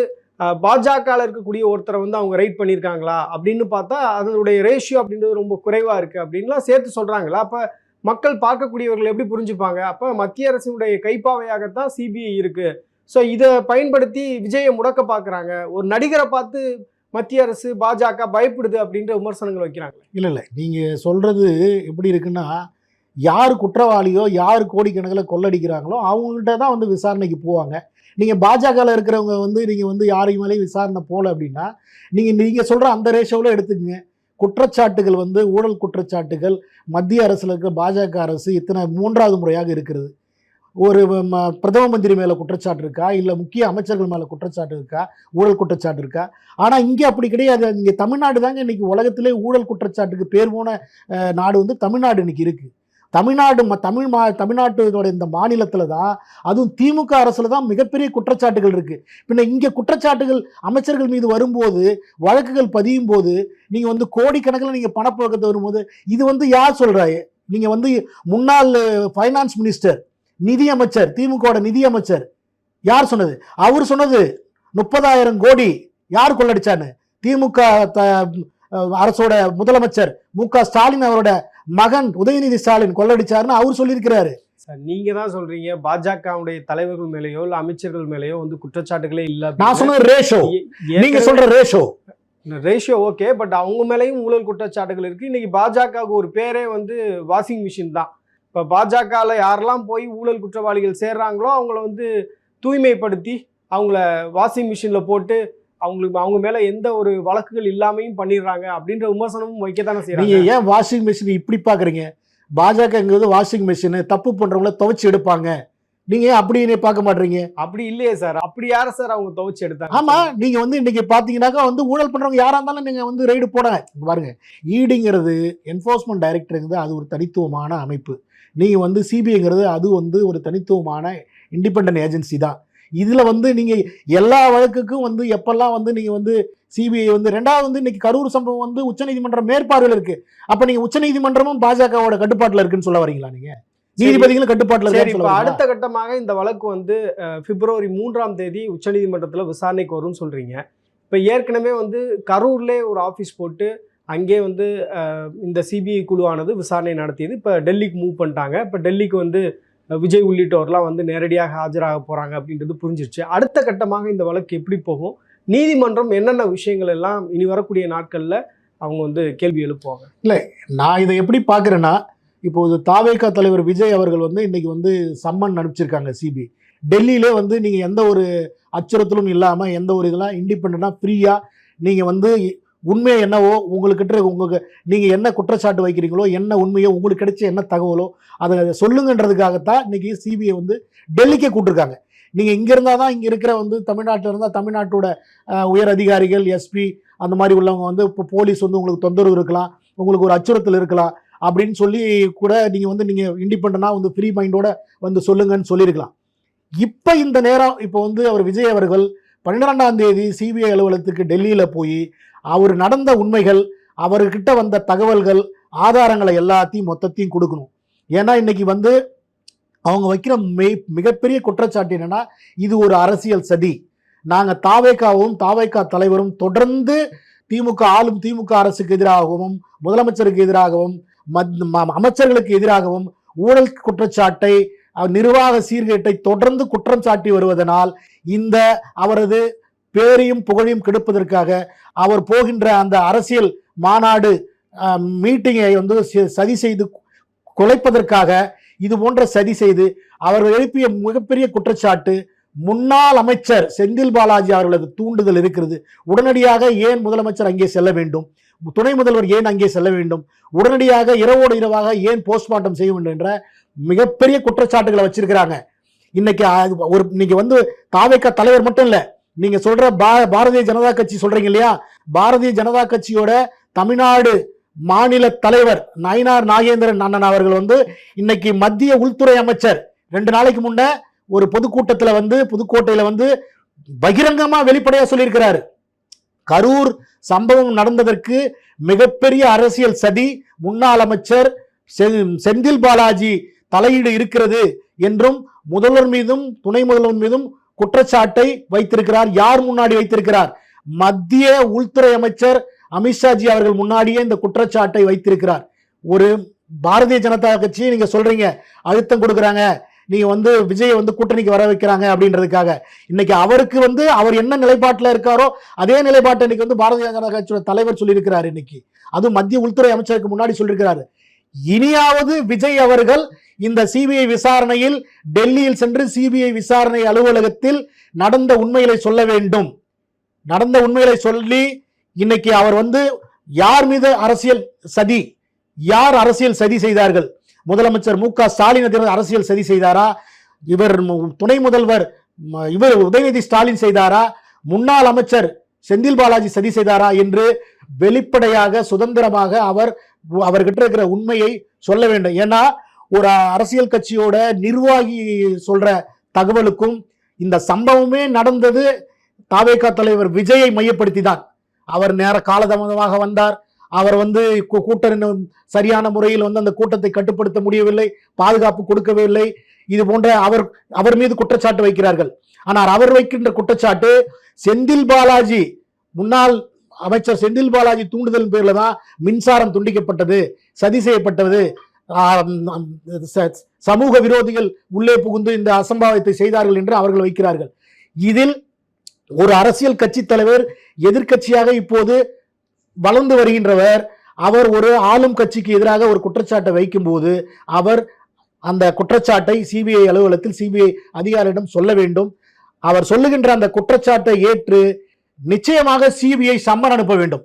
பாஜகவில் இருக்கக்கூடிய ஒருத்தரை வந்து அவங்க ரைட் பண்ணியிருக்காங்களா அப்படின்னு பார்த்தா அதனுடைய ரேஷியோ அப்படின்றது ரொம்ப குறைவாக இருக்குது அப்படின்லாம் சேர்த்து சொல்கிறாங்களா? அப்போ மக்கள் பார்க்கக்கூடியவர்கள் எப்படி புரிஞ்சுப்பாங்க? அப்போ மத்திய அரசினுடைய கைப்பாவையாகத்தான் சிபிஐ இருக்குது. ஸோ இதை பயன்படுத்தி விஜயை முடக்க பார்க்குறாங்க. ஒரு நடிகரை பார்த்து மத்திய அரசு பாஜக பயப்படுது அப்படின்ற விமர்சனங்கள் வைக்கிறாங்க. இல்லை நீங்கள் சொல்கிறது எப்படி இருக்குன்னா, யார் குற்றவாளியோ யார் கோடிக்கணக்கில் கொள்ளடிக்கிறாங்களோ அவங்கள்ட்ட தான் வந்து விசாரணைக்கு போவாங்க. நீங்கள் பாஜகவில் இருக்கிறவங்க வந்து நீங்கள் வந்து யாரையும் மேலேயும் விசாரணை போகல அப்படின்னா நீங்கள் சொல்கிற அந்த ரேஷோவில் எடுத்துக்கங்க. குற்றச்சாட்டுகள் வந்து ஊழல் குற்றச்சாட்டுகள் மத்திய அரசில் இருக்கிற பாஜக அரசு இத்தனை 3வது முறையாக இருக்கிறது. ஒரு பிரதம மந்திரி மேலே குற்றச்சாட்டு இருக்கா, இல்லை முக்கிய அமைச்சர்கள் மேலே குற்றச்சாட்டு இருக்கா, ஊழல் குற்றச்சாட்டு இருக்கா? ஆனால் இங்கே அப்படி கிடையாது. இங்கே தமிழ்நாடு தாங்க இன்றைக்கி உலகத்திலே ஊழல் குற்றச்சாட்டுக்கு பேர் போன நாடு வந்து தமிழ்நாடு இன்றைக்கி இருக்குது. தமிழ்நாட்டோட இந்த மாநிலத்தில் தான், அதுவும் திமுக அரசில் தான் மிகப்பெரிய குற்றச்சாட்டுகள் இருக்குது. பின்ன இங்கே குற்றச்சாட்டுகள் அமைச்சர்கள் மீது வரும்போது, வழக்குகள் பதியும் போது, நீங்கள் வந்து கோடிக்கணக்கில் நீங்கள் பணப்புழக்கத்தை வரும்போது இது வந்து யார் சொல்கிறாய்? நீங்கள் வந்து முன்னாள் ஃபைனான்ஸ் மினிஸ்டர், நிதியமைச்சர், திமுகவோட நிதியமைச்சர் யார் சொன்னது? அவர் சொன்னது 30,000 கோடி யார் கொள்ளடிச்சான்னு. திமுக அரசோட முதலமைச்சர் மு.க. ஸ்டாலின் அவரோட மகன் உதயநிதி ஸ்டாலின் கொள்ளடிச்சாருன்னு அவர் சொல்லியிருக்கிறாரு. சார் நீங்க தான் சொல்றீங்க பாஜகவுடைய தலைவர்கள் மேலேயோ இல்ல அமைச்சர்கள் மேலேயோ வந்து குற்றச்சாட்டுகளே இல்ல. நான் சொன்ன ரேஷோ, நீங்க சொல்ற ரேஷியோ ஓகே, பட் அவங்க மேலேயும் ஊழல் குற்றச்சாட்டுகள் இருக்கு. இன்னைக்கு பாஜகவுக்கு ஒரு பேரே வந்து வாஷிங் மிஷின் தான். இப்போ பாஜகவில் யாரெல்லாம் போய் ஊழல் குற்றவாளிகள் சேர்றாங்களோ அவங்கள வந்து தூய்மைப்படுத்தி அவங்கள வாஷிங் மிஷினில் போட்டு அவங்க மேலே எந்த ஒரு வழக்குகள் இல்லாமையும் பண்ணிடுறாங்க அப்படின்ற விமர்சனமும் வைக்கத்தானே செய்யறாங்க. நீங்கள் ஏன் வாஷிங் மிஷின் இப்படி பார்க்குறீங்க? பாஜகங்கிறது வாஷிங் மிஷின், தப்பு பண்ணுறவங்கள துவைச்சி எடுப்பாங்க. நீங்கள் ஏன் அப்படி பார்க்க மாட்டீங்க? அப்படி இல்லையே சார், அப்படி யாரை சார் அவங்க துவைச்சி எடுத்தாங்க? ஆமாம், நீங்கள் வந்து இன்றைக்கி பார்த்தீங்கன்னாக்கா வந்து ஊழல் பண்ணுறவங்க யாராக இருந்தாலும் நீங்கள் வந்து ரைடு போடுங்க. பாருங்க, ஈடிங்கிறது என்ஃபோர்ஸ்மெண்ட் டைரக்டருங்கிறது அது ஒரு தனித்துவமான அமைப்பு. நீங்கள் வந்து சிபிஐங்கிறது அது வந்து ஒரு தனித்துவமான இண்டிபெண்டன்ட் ஏஜென்சி தான். இதில் வந்து நீங்கள் எல்லா வழக்குக்கும் வந்து எப்பெல்லாம் வந்து நீங்கள் வந்து சிபிஐ வந்து 2வது வந்து இன்னைக்கு கரூர் சம்பவம் வந்து உச்சநீதிமன்றம் மேற்பார்வையில் இருக்குது. அப்போ நீங்கள் உச்சநீதிமன்றமும் பாஜகவோட கட்டுப்பாட்டில் இருக்குன்னு சொல்ல வரீங்களா? நீங்கள் நீதிபதிகளும் கட்டுப்பாட்டில் இருக்கு. அடுத்த கட்டமாக இந்த வழக்கு வந்து பிப்ரவரி 3ஆம் தேதி உச்சநீதிமன்றத்தில் விசாரணைக்கு வரும்னு சொல்கிறீங்க. இப்போ ஏற்கனவே வந்து கரூர்லேயே ஒரு ஆஃபீஸ் போட்டு அங்கே வந்து இந்த சிபிஐ குழுவானது விசாரணை நடத்தியது. இப்போ டெல்லிக்கு மூவ் பண்ணிட்டாங்க. இப்போ டெல்லிக்கு வந்து விஜய் உள்ளிட்டோர்லாம் வந்து நேரடியாக ஆஜராக போகிறாங்க அப்படின்றது புரிஞ்சிருச்சு. அடுத்த கட்டமாக இந்த வழக்கு எப்படி போகும்? நீதிமன்றம் என்னென்ன விஷயங்கள் எல்லாம் இனி வரக்கூடிய நாட்களில் அவங்க வந்து கேள்வி எழுப்புவாங்க? இல்லை, நான் இதை எப்படி பார்க்குறேன்னா, இப்போது தாவேகா தலைவர் விஜய் அவர்கள் வந்து இன்னைக்கு வந்து சம்மன் அனுப்பிச்சிருக்காங்க சிபிஐ. டெல்லியிலே வந்து நீங்கள் எந்த ஒரு அச்சுறுத்தலும் இல்லாமல் எந்த ஒரு இதெல்லாம் இண்டிபெண்டாக ஃப்ரீயாக நீங்கள் வந்து உண்மையை என்னவோ உங்களுக்கு நீங்கள் என்ன குற்றச்சாட்டு வைக்கிறீங்களோ, என்ன உண்மையோ, உங்களுக்கு கிடைச்ச என்ன தகவலோ அதை சொல்லுங்கன்றதுக்காகத்தான் இன்னைக்கு சிபிஐ வந்து டெல்லிக்கே கூப்பிட்டுருக்காங்க. நீங்கள் இங்கே இருந்தால் தான் இங்கே இருக்கிற வந்து தமிழ்நாட்டில் இருந்தால் தமிழ்நாட்டோட உயர் அதிகாரிகள், எஸ்பி அந்த மாதிரி உள்ளவங்க வந்து இப்போ போலீஸ் வந்து உங்களுக்கு தொந்தரவு இருக்கலாம், உங்களுக்கு ஒரு அச்சுறுத்தல் இருக்கலாம் அப்படின்னு சொல்லி கூட நீங்கள் வந்து நீங்கள் இண்டிபெண்டனாக வந்து ஃப்ரீ மைண்டோட வந்து சொல்லுங்கன்னு சொல்லியிருக்கலாம். இப்போ இந்த நேரம் இப்போ வந்து அவர் விஜய் அவர்கள் 12ஆம் தேதி சிபிஐ அலுவலகத்துக்கு டெல்லியில் போய் அவர் நடந்த உண்மைகள், அவர்கிட்ட வந்த தகவல்கள், ஆதாரங்களை எல்லாத்தையும் மொத்தத்தையும் கொடுக்கணும். ஏன்னா இன்னைக்கு வந்து அவங்க வைக்கிற மிகப்பெரிய குற்றச்சாட்டு என்னன்னா, இது ஒரு அரசியல் சதி. நாங்கள் தாவேகாவும் தாவேகா தலைவரும் தொடர்ந்து ஆளும் திமுக அரசுக்கு எதிராகவும் முதலமைச்சருக்கு எதிராகவும் அமைச்சர்களுக்கு எதிராகவும் ஊழல் குற்றச்சாட்டை, நிர்வாக சீர்கேட்டை தொடர்ந்து குற்றம் சாட்டி வருவதனால் இந்த அவரது பேரையும் புகழையும் கெடுப்பதற்காக அவர் போகின்ற அந்த அரசியல் மாநாடு மீட்டிங்கை வந்து சதி செய்து குலைப்பதற்காக இது போன்ற சதி செய்து அவர்கள் எழுப்பிய மிகப்பெரிய குற்றச்சாட்டு, முன்னாள் அமைச்சர் செந்தில் பாலாஜி அவர்களது தூண்டுதல் இருக்கிறது. உடனடியாக ஏன் முதலமைச்சர் அங்கே செல்ல வேண்டும், துணை முதல்வர் ஏன் அங்கே செல்ல வேண்டும், உடனடியாக இரவோடு இரவாக ஏன் போஸ்ட்மார்ட்டம் செய்ய வேண்டும் என்ற மிகப்பெரிய குற்றச்சாட்டுகளை வச்சிருக்கிறாங்க. இன்னைக்கு இன்னைக்கு வந்து தாவேகா தலைவர் மட்டும் இல்ல, நீங்க சொல்ற பாரதிய ஜனதா கட்சி சொல்றீங்க இல்லையா, பாரதிய ஜனதா கட்சியோட தமிழ்நாடு மாநில தலைவர் நயினார் நாகேந்திரன் அண்ணன் அவர்கள் வந்து இன்னைக்கு மத்திய உள்துறை அமைச்சர் 2 நாளைக்கு முன்ன ஒரு பொதுக்கூட்டத்துல வந்து புதுக்கோட்டையில வந்து பகிரங்கமா வெளிப்படையா சொல்லியிருக்கிறாரு, கரூர் சம்பவம் நடந்ததற்கு மிகப்பெரிய அரசியல் சதி முன்னாள் அமைச்சர் செந்தில் பாலாஜி தலையீடு இருக்கிறது என்றும் முதல்வர் மீதும் துணை முதல்வர் மீதும் குற்றச்சாட்டை வைத்திருக்கிறார். யார் முன்னாடி வைத்திருக்கிறார்? மத்திய உள்துறை அமைச்சர் அமித்ஷாஜி அவர்கள் முன்னாடியே இந்த குற்றச்சாட்டை வைத்திருக்கிறார். ஒரு பாரதிய ஜனதா கட்சி நீங்க சொல்றீங்க அழுத்தம் கொடுக்கறாங்க, நீங்க வந்து விஜய் வந்து கூட்டணிக்கு வர வைக்கிறாங்க அப்படின்றதுக்காக. இன்னைக்கு அவருக்கு வந்து அவர் என்ன நிலைப்பாட்டில் இருக்காரோ அதே நிலைப்பாட்டை இன்னைக்கு வந்து பாரதிய ஜனதா கட்சியோட தலைவர் சொல்லியிருக்கிறார். இன்னைக்கு அது மத்திய உள்துறை அமைச்சருக்கு முன்னாடி சொல்லியிருக்கிறாரு. இனியாவது விஜய் அவர்கள் இந்த சிபிஐ விசாரணையில் டெல்லியில் சென்று சிபிஐ விசாரணை அலுவலகத்தில் நடந்த உண்மைகளை சொல்ல வேண்டும். நடந்த உண்மைகளை சொல்லி இன்னைக்கு அவர் வந்து யார் மீது அரசியல் சதி, யார் அரசியல் சதி செய்தார்கள்? முதலமைச்சர் மு க ஸ்டாலின் அரசியல் சதி செய்தாரா? இவர் துணை முதல்வர் இவர் உதயநிதி ஸ்டாலின் செய்தாரா? முன்னாள் அமைச்சர் செந்தில் பாலாஜி சதி செய்தாரா என்று வெளிப்படையாக சுதந்திரமாக அவர்கிட்ட இருக்கிற உண்மையை சொல்ல வேண்டும். ஏன்னா ஒரு அரசியல் கட்சியோட நிர்வாகி சொல்ற தகவலுக்கும் இந்த சம்பவமே நடந்தது தாவேகா தலைவர் விஜயை மையப்படுத்தி தான். அவர் நேர காலதாமதமாக வந்தார், அவர் வந்து கூட்டம் சரியான முறையில் வந்து அந்த கூட்டத்தை கட்டுப்படுத்த முடியவில்லை, பாதுகாப்பு கொடுக்கவில்லை, இது போன்ற அவர் மீது குற்றச்சாட்டு வைக்கிறார்கள். ஆனால் அவர் வைக்கின்ற குற்றச்சாட்டு செந்தில் பாலாஜி முன்னாள் அமைச்சர் செந்தில் பாலாஜி தூண்டுதல் பேர்ல தான் மின்சாரம் துண்டிக்கப்பட்டது, சதி செய்யப்பட்டது, சமூக விரோதிகள் உள்ளே புகுந்து இந்த அசம்பாவிதத்தை செய்தார்கள் என்று அவர்கள் வைக்கிறார்கள். இதில் ஒரு அரசியல் கட்சி தலைவர் எதிர்க்கட்சியாக இப்போது வளர்ந்து வருகின்றவர், அவர் ஒரு ஆளும் கட்சிக்கு எதிராக ஒரு குற்றச்சாட்டை வைக்கும் போது அவர் அந்த குற்றச்சாட்டை சிபிஐ அலுவலகத்தில் சிபிஐ அதிகாரியிடம் சொல்ல வேண்டும். அவர் சொல்லுகின்ற அந்த குற்றச்சாட்டை ஏற்று நிச்சயமாக சிபிஐ சம்மன் அனுப்ப வேண்டும்.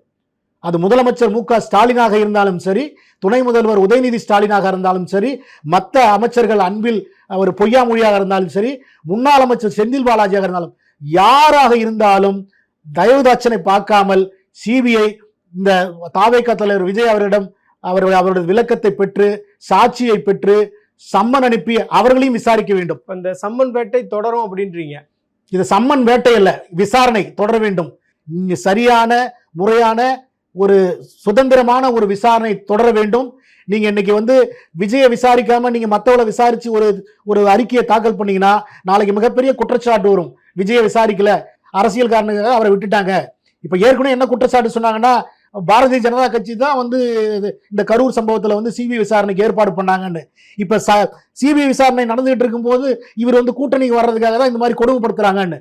அது முதலமைச்சர் மு க ஸ்டாலினாக இருந்தாலும் சரி, துணை முதல்வர் உதயநிதி ஸ்டாலினாக இருந்தாலும் சரி, மற்ற அமைச்சர்கள் அன்பில் அவர் பொய்யா மொழியாக இருந்தாலும் சரி, முன்னாள் அமைச்சர் செந்தில் பாலாஜியாக இருந்தாலும் யாராக இருந்தாலும் தயவுதாட்சனை பார்க்காமல் சிபிஐ இந்த தாவேகா தலைவர் விஜய் அவரிடம் அவருடைய விளக்கத்தை பெற்று சாட்சியை பெற்று சம்மன் அனுப்பி அவர்களையும் விசாரிக்க வேண்டும். இந்த சம்மன் வேட்டை தொடரும் அப்படின்றீங்க? இது சம்மன் வேட்டை அல்ல, விசாரணை தொடர வேண்டும். சரியான முறையான ஒரு சுதந்திரமான ஒரு விசாரணை தொடர வேண்டும். நீங்க இன்னைக்கு வந்து விஜயை விசாரிக்காம நீங்க மத்தவளை விசாரிச்சு ஒரு அறிக்கையை தாக்கல் பண்ணீங்கன்னா நாளைக்கு மிகப்பெரிய குற்றச்சாட்டு வரும். விஜயை விசாரிக்கல, அரசியல் காரணங்களுக்காக அவரை விட்டுட்டாங்க. இப்ப ஏற்கனவே என்ன குற்றச்சாட்டு சொன்னாங்கன்னா, பாரதிய ஜனதா கட்சி தான் வந்து இந்த கரூர் சம்பவத்துல வந்து சிபிஐ விசாரணைக்கு ஏற்பாடு பண்ணாங்கன்னு. இப்ப சிபிஐ விசாரணை நடந்துகிட்டு இருக்கும் போது இவர் வந்து கூட்டணிக்கு வர்றதுக்காக தான் இந்த மாதிரி கொடுமைப்படுத்துறாங்கன்னு.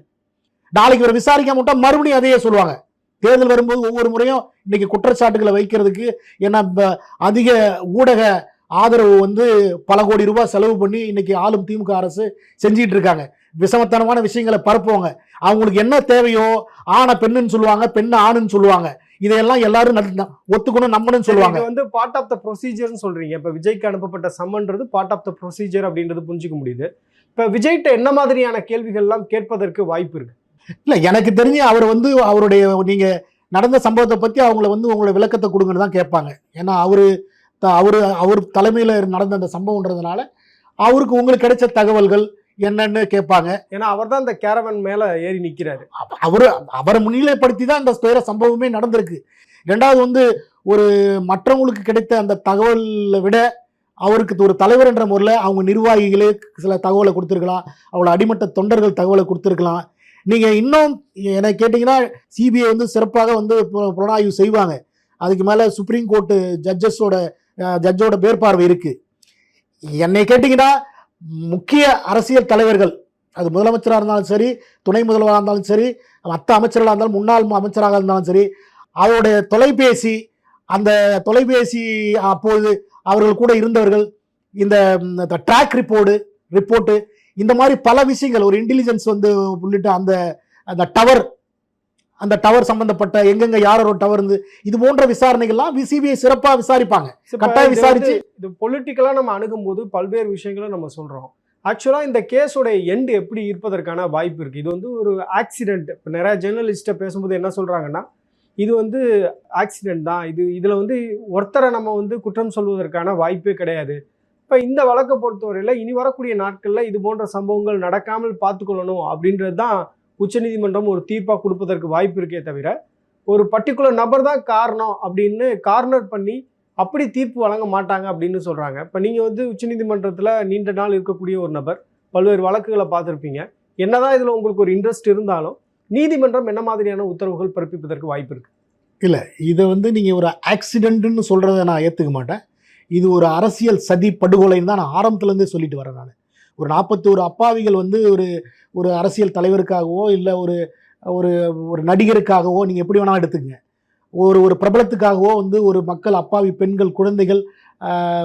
நாளைக்கு இவர் விசாரிக்காம விட்டா மறுபடியும் அதையே சொல்லுவாங்க. தேர்தல் வரும்போது ஒவ்வொரு முறையும் இன்னைக்கு குற்றச்சாட்டுகளை வைக்கிறதுக்கு ஏன்னா அதிக ஊடக ஆதரவு வந்து பல கோடி ரூபாய் செலவு பண்ணி இன்னைக்கு ஆளும் திமுக அரசு செஞ்சிட்டு இருக்காங்க. விஷமத்தனமான விஷயங்களை பரப்புவாங்க. அவங்களுக்கு என்ன தேவையோ ஆன பெண்ணுன்னு சொல்லுவாங்க, பெண்ணை ஆணுன்னு சொல்லுவாங்க. இதையெல்லாம் எல்லாரும் ஒத்துக்கணும் நம்பணும்னு சொல்லுவாங்க. வந்து பார்ட் ஆஃப் த ப்ரொசீஜர்னு சொல்றீங்க. இப்ப விஜய்க்கு அனுப்பப்பட்ட சம்மன்றது பார்ட் ஆஃப் த ப்ரொசீஜர் அப்படின்றது புரிஞ்சுக்க முடியுது. இப்ப விஜய்கிட்ட என்ன மாதிரியான கேள்விகள் எல்லாம் கேட்பதற்கு வாய்ப்பு இருக்கு? இல்ல, எனக்கு தெரிஞ்சு அவர் வந்து அவருடைய நீங்க நடந்த சம்பவத்தை பத்தி அவங்கள வந்து உங்களோட விளக்கத்தை கொடுங்கன்னு தான் கேட்பாங்க. ஏன்னா அவர் தலைமையில நடந்த அந்த சம்பவம்ன்றதுனால அவருக்கு உங்களுக்கு கிடைச்ச தகவல்கள் என்னன்னு கேட்பாங்க. ஏன்னா அவர் தான் இந்த கேரவன் மேல ஏறி நிக்கிறாரு. அவரை முன்னிலைப்படுத்தி தான் இந்த துயர சம்பவமே நடந்திருக்கு. ரெண்டாவது வந்து ஒரு மற்றவங்களுக்கு கிடைத்த அந்த தகவலை விட அவருக்கு ஒரு தலைவர் என்ற முறையில் அவங்க நிர்வாகிகளே சில தகவலை கொடுத்துருக்கலாம், அவங்களோட அடிமட்ட தொண்டர்கள் தகவலை கொடுத்துருக்கலாம். நீங்க இன்னும் என்ன கேட்டீங்கன்னா சிபிஐ வந்து சிறப்பாக வந்து புலனாய்வு செய்வாங்க. அதுக்கு மேல சுப்ரீம் கோர்ட்டு ஜட்ஜோட மேற்பார்வை இருக்கு. என்னை கேட்டீங்கன்னா முக்கிய அரசியல் தலைவர்கள், அது முதலமைச்சராக இருந்தாலும் சரி, துணை முதல்வராக இருந்தாலும் சரி, மற்ற அமைச்சர்களாக இருந்தாலும், முன்னாள் அமைச்சராக இருந்தாலும் சரி, அவருடைய தொலைபேசி, அந்த தொலைபேசி அப்போது அவர்கள் கூட இருந்தவர்கள், இந்த ட்ராக் ரிப்போர்ட்டு இந்த மாதிரி பல விஷயங்கள், ஒரு இன்டெலிஜென்ஸ் வந்து உள்ளிட்ட அந்த டவர் சம்பந்தப்பட்ட எங்கெங்க யாரோட டவர் இருந்து இது போன்ற விசாரணைகள்லாம் சிபிஐ சிறப்பாக விசாரிப்பாங்க. கட்டாயம் விசாரிச்சு இது பொலிட்டிக்கலா நம்ம அணுகும் போது பல்வேறு விஷயங்களும் நம்ம சொல்றோம். ஆக்சுவலாக இந்த கேஸோடைய எண்டு எப்படி இருப்பதற்கான வாய்ப்பு இருக்குது? இது வந்து ஒரு ஆக்சிடென்ட். இப்போ நிறையா ஜேர்னலிஸ்ட்டை பேசும்போது என்ன சொல்கிறாங்கன்னா, இது வந்து ஆக்சிடென்ட் தான், இதில் வந்து ஒருத்தரை நம்ம வந்து குற்றம் சொல்வதற்கான வாய்ப்பே கிடையாது. இப்போ இந்த வழக்கை பொறுத்தவரையில் இனி வரக்கூடிய நாட்களில் இது போன்ற சம்பவங்கள் நடக்காமல் பார்த்துக்கொள்ளணும் அப்படின்றது தான் உச்சநீதிமன்றம் ஒரு தீர்ப்பாக கொடுப்பதற்கு வாய்ப்பு இருக்கே தவிர, ஒரு பர்டிகுலர் நபர் தான் காரணம் அப்படின்னு கார்னர் பண்ணி அப்படி தீர்ப்பு வழங்க மாட்டாங்க அப்படின்னு சொல்கிறாங்க. இப்போ நீங்கள் வந்து உச்சநீதிமன்றத்தில் நீண்ட நாள் இருக்கக்கூடிய ஒரு நபர், பல்வேறு வழக்குகளை பார்த்துருப்பீங்க. என்னதான் இதில் உங்களுக்கு ஒரு இன்ட்ரெஸ்ட் இருந்தாலும் நீதிமன்றம் என்ன மாதிரியான உத்தரவுகள் பிறப்பிப்பதற்கு வாய்ப்பு இருக்குது? இல்லை, இதை வந்து நீங்கள் ஒரு ஆக்சிடென்ட்னு சொல்கிறத நான் ஏற்றுக்க மாட்டேன். இது ஒரு அரசியல் சதி படுகொலைன்னு தான் நான் ஆரம்பத்துலேருந்தே சொல்லிட்டு வரேன். நான் ஒரு 41 அப்பாவிகள் வந்து ஒரு அரசியல் தலைவருக்காகவோ இல்லை ஒரு ஒரு ஒரு நடிகருக்காகவோ நீங்கள் எப்படி வேணாலும் எடுத்துக்கங்க, ஒரு பிரபலத்துக்காகவோ வந்து ஒரு மக்கள் அப்பாவி பெண்கள் குழந்தைகள்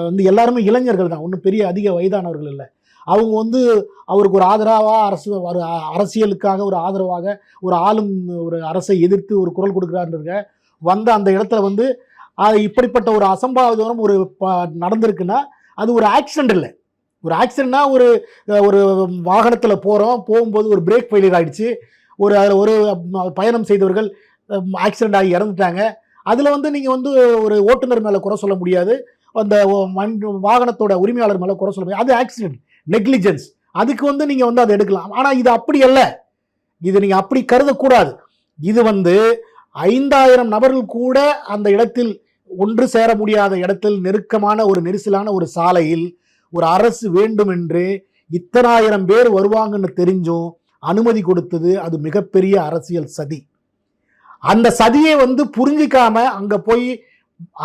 வந்து எல்லாருமே இளைஞர்கள் தான், ஒன்றும் பெரிய அதிக வயதானவர்கள் இல்லை. அவங்க வந்து அவருக்கு ஒரு ஆதரவாக அரசியலுக்காக ஒரு ஆதரவாக ஒரு ஆளும் ஒரு அரசை எதிர்த்து ஒரு குரல் கொடுக்குறாருன்றதுங்க வந்த அந்த இடத்துல வந்து இப்படிப்பட்ட ஒரு அசம்பாவிதம் ஒரு நடந்திருக்குன்னா அது ஒரு ஆக்சிடென்ட் இல்லை. ஒரு ஆக்சிடென்ட்னா ஒரு வாகனத்தில் போகும்போது ஒரு பிரேக் ஃபெயிலியர் ஆகிடுச்சு, அதில் ஒரு பயணம் செய்தவர்கள் ஆக்சிடென்ட் ஆகி இறந்துட்டாங்க. அதில் வந்து நீங்கள் வந்து ஒரு ஓட்டுநர் மேலே குறை சொல்ல முடியாது, அந்த வாகனத்தோட உரிமையாளர் மேலே குறை சொல்ல முடியாது. அது ஆக்சிடென்ட், நெக்லிஜென்ஸ். அதுக்கு வந்து நீங்கள் வந்து அதை எடுக்கலாம். ஆனால் இது அப்படி அல்ல, இது நீங்கள் அப்படி கருதக்கூடாது. இது வந்து 5000 நபர்கள் கூட அந்த இடத்தில் ஒன்று சேர முடியாத இடத்தில் நெருக்கமான ஒரு நெரிசலான ஒரு சாலையில் ஒரு அரசு வேண்டும் என்று இத்தனாயிரம் பேர் வருவாங்கன்னு தெரிஞ்சும் அனுமதி கொடுத்தது அது மிகப்பெரிய அரசியல் சதி. அந்த சதியை வந்து புரிஞ்சிக்காம அங்க போய்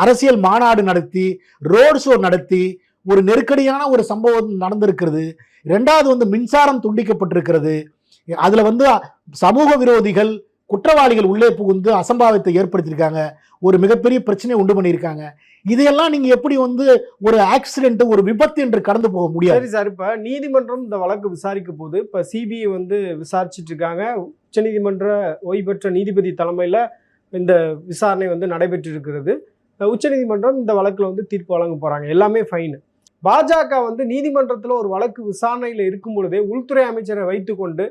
அரசியல் மாநாடு நடத்தி ரோடு ஷோ நடத்தி ஒரு நெருக்கடியான ஒரு சம்பவம் நடந்திருக்கிறது. ரெண்டாவது வந்து மின்சாரம் துண்டிக்கப்பட்டிருக்கிறது. அதுல வந்து சமூக விரோதிகள் குற்றவாளிகள் உள்ளே புகுந்து அசம்பாவிதத்தை ஏற்படுத்தியிருக்காங்க, ஒரு மிகப்பெரிய பிரச்சனையை உண்டு பண்ணியிருக்காங்க. இதையெல்லாம் நீங்க எப்படி வந்து ஒரு ஆக்சிடென்ட் ஒரு விபத்து என்று கடந்து போக முடியாது? சரி சார், இப்ப நீதிமன்றம் இந்த வழக்கு விசாரிக்கும் போது இப்ப சிபிஐ வந்து விசாரிச்சுட்டு இருக்காங்க. உச்சநீதிமன்ற ஓய்வு பெற்ற நீதிபதி தலைமையில இந்த விசாரணை வந்து நடைபெற்று இருக்கிறது. உச்சநீதிமன்றம் இந்த வழக்குல வந்து தீர்ப்பு வழங்க போறாங்க, எல்லாமே ஃபைன். பாஜக வந்து நீதிமன்றத்தில் ஒரு வழக்கு விசாரணையில் இருக்கும் பொழுதே உள்துறை அமைச்சரை வைத்துக்கொண்டு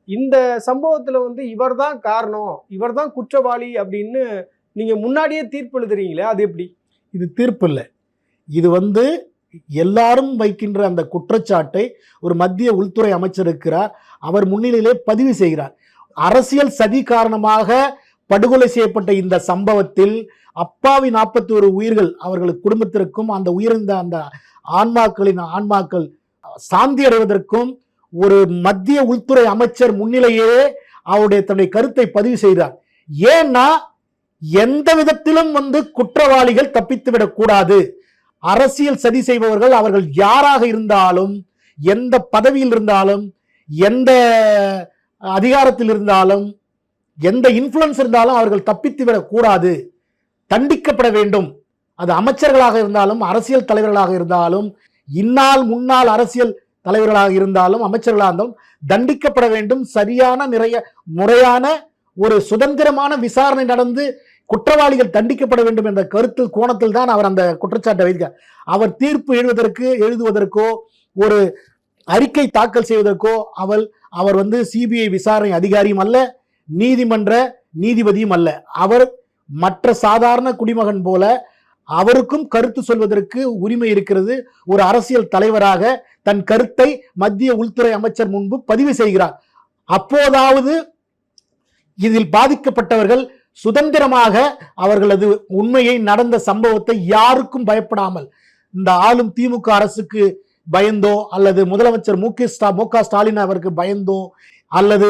இந்த சம்பவத்தில் வந்து இவர் தான் காரணம், இவர் தான் குற்றவாளி அப்படின்னு நீங்க முன்னாடியே தீர்ப்பு எழுதுறீங்களே, அது எப்படி? இது தீர்ப்பு இல்லை, இது வந்து எல்லாரும் வைக்கின்ற அந்த குற்றச்சாட்டை ஒரு மத்திய உள்துறை அமைச்சர் இருக்கிறார், அவர் முன்னிலையிலே பதிவு செய்கிறார். அரசியல் சதி காரணமாக படுகொலை செய்யப்பட்ட இந்த சம்பவத்தில் அப்பாவி 41 உயிர்கள், அவர்கள் குடும்பத்திற்கும் அந்த உயிரிழந்த அந்த ஆன்மாக்கள் சாந்தி அடைவதற்கும் ஒரு மத்திய உள்துறை அமைச்சர் முன்னிலையே அவருடைய தன்னுடைய கருத்தை பதிவு செய்தார். ஏன்னா எந்த விதத்திலும் வந்து குற்றவாளிகள் தப்பித்துவிடக் கூடாது. அரசியல் சதி செய்பவர்கள் அவர்கள் யாராக இருந்தாலும், எந்த பதவியில் இருந்தாலும், எந்த அதிகாரத்தில் இருந்தாலும், எந்த இன்ஃப்ளூயன்ஸ் இருந்தாலும் அவர்கள் தப்பித்து விடக் கூடாது, தண்டிக்கப்பட வேண்டும். அது அமைச்சர்களாக இருந்தாலும் அரசியல் தலைவர்களாக இருந்தாலும், இந்நாள் முன்னாள் அரசியல் தலைவர்களாக இருந்தாலும் அமைச்சர்களாக இருந்தாலும் தண்டிக்கப்பட வேண்டும். சரியான முறையான ஒரு சுதந்திரமான விசாரணை நடந்து குற்றவாளிகள் தண்டிக்கப்பட வேண்டும் என்ற கருத்தில் கோணத்தில் தான் அவர் அந்த குற்றச்சாட்டை வைத்தார். அவர் தீர்ப்பு எழுதுவதற்கோ ஒரு அறிக்கை தாக்கல் செய்வதற்கோ அவர் வந்து சிபிஐ விசாரணை அதிகாரியும் அல்ல, நீதிமன்ற நீதிபதியும் அல்ல. அவர் மற்ற சாதாரண குடிமகன் போல அவருக்கும் கருத்து சொல்வதற்கு உரிமை இருக்கிறது. ஒரு அரசியல் தலைவராக தன் கருத்தை மத்திய உள்துறை அமைச்சர் முன்பு பதிவு செய்கிறார். அப்போதாவது இதில் பாதிக்கப்பட்டவர்கள் சுதந்திரமாக அவர்களது உண்மையை நடந்த சம்பவத்தை யாருக்கும் பயப்படாமல், இந்த ஆளும் திமுக அரசுக்கு பயந்தோ அல்லது முதலமைச்சர் மு க ஸ்டாலின் அவருக்கு பயந்தோ அல்லது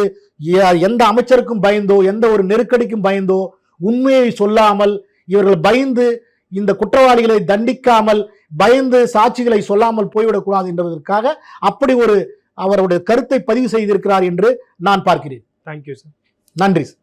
எந்த அமைச்சருக்கும் பயந்தோ எந்த ஒரு நெருக்கடிக்கும் பயந்தோ உண்மையை சொல்லாமல் இவர்கள் பயந்து இந்த குற்றவாளிகளை தண்டிக்காமல் பயந்து சாட்சிகளை சொல்லாமல் போய்விடக்கூடாது என்பதற்காக அப்படி ஒரு அவருடைய கருத்தை பதிவு செய்திருக்கிறார் என்று நான் பார்க்கிறேன். Thank you sir. நன்றி சார்.